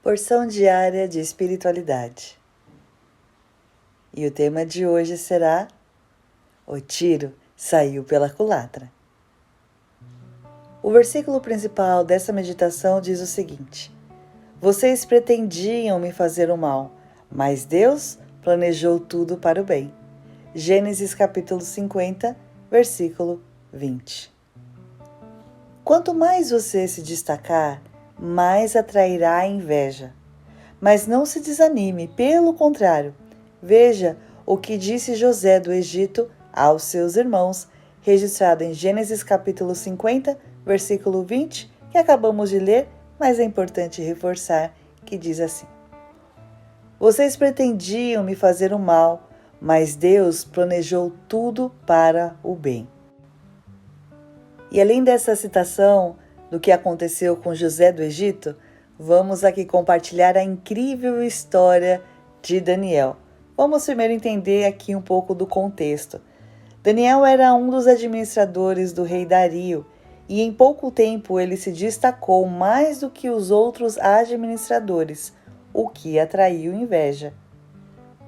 Porção diária de espiritualidade. E o tema de hoje será: o tiro saiu pela culatra. O versículo principal dessa meditação diz o seguinte: vocês pretendiam me fazer o mal, mas Deus planejou tudo para o bem. Gênesis capítulo 50, versículo 20. Quanto mais você se destacar, mais atrairá a inveja. Mas não se desanime, pelo contrário. Veja o que disse José do Egito aos seus irmãos, registrado em Gênesis capítulo 50, versículo 20, que acabamos de ler, mas é importante reforçar, que diz assim: vocês pretendiam me fazer o mal, mas Deus planejou tudo para o bem. E além dessa citação do que aconteceu com José do Egito, vamos aqui compartilhar a incrível história de Daniel. Vamos primeiro entender aqui um pouco do contexto. Daniel era um dos administradores do rei Dario e em pouco tempo ele se destacou mais do que os outros administradores, o que atraiu inveja.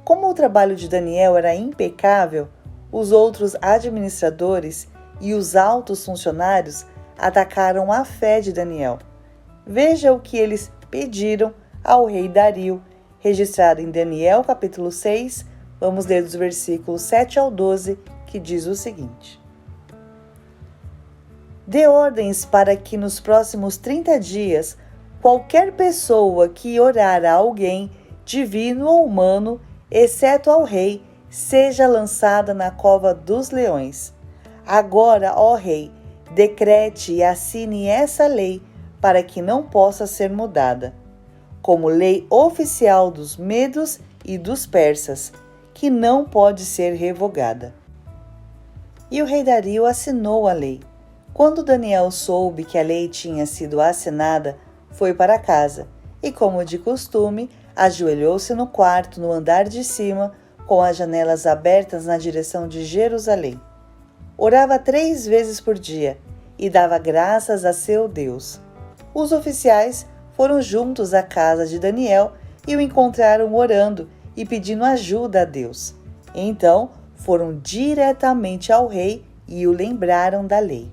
Como o trabalho de Daniel era impecável, os outros administradores e os altos funcionários atacaram a fé de Daniel. Veja o que eles pediram ao rei Dario, registrado em Daniel capítulo 6, vamos ler dos versículos 7 ao 12, que diz o seguinte: dê ordens para que nos próximos 30 dias, qualquer pessoa que orar a alguém, divino ou humano, exceto ao rei, seja lançada na cova dos leões. Agora, ó rei, decrete e assine essa lei para que não possa ser mudada, como lei oficial dos medos e dos persas, que não pode ser revogada. E o rei Dario assinou a lei. Quando Daniel soube que a lei tinha sido assinada, foi para casa e, como de costume, ajoelhou-se no quarto no andar de cima, com as janelas abertas na direção de Jerusalém. Orava 3 vezes por dia e dava graças a seu Deus. Os oficiais foram juntos à casa de Daniel e o encontraram orando e pedindo ajuda a Deus. Então foram diretamente ao rei e o lembraram da lei.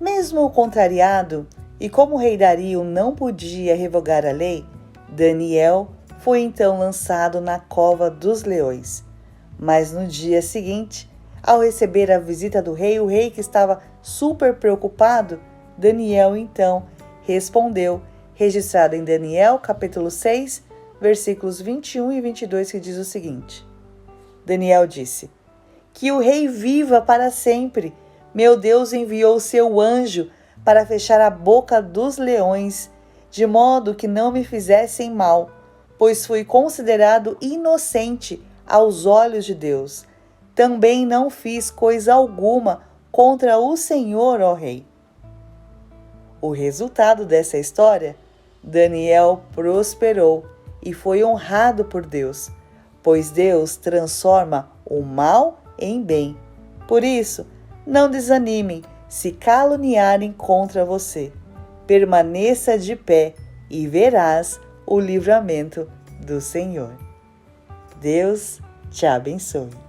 Mesmo contrariado, e como o rei Dario não podia revogar a lei, Daniel foi então lançado na cova dos leões. Mas no dia seguinte, ao receber a visita do rei, o rei que estava super preocupado, Daniel então respondeu, registrado em Daniel capítulo 6, versículos 21 e 22, que diz o seguinte: Daniel disse: que o rei viva para sempre. Meu Deus enviou seu anjo para fechar a boca dos leões, de modo que não me fizessem mal, pois fui considerado inocente aos olhos de Deus. Também não fiz coisa alguma contra o Senhor, ó rei. O resultado dessa história? Daniel prosperou e foi honrado por Deus, pois Deus transforma o mal em bem. Por isso, não desanimem se caluniarem contra você. Permaneça de pé e verás o livramento do Senhor. Deus te abençoe.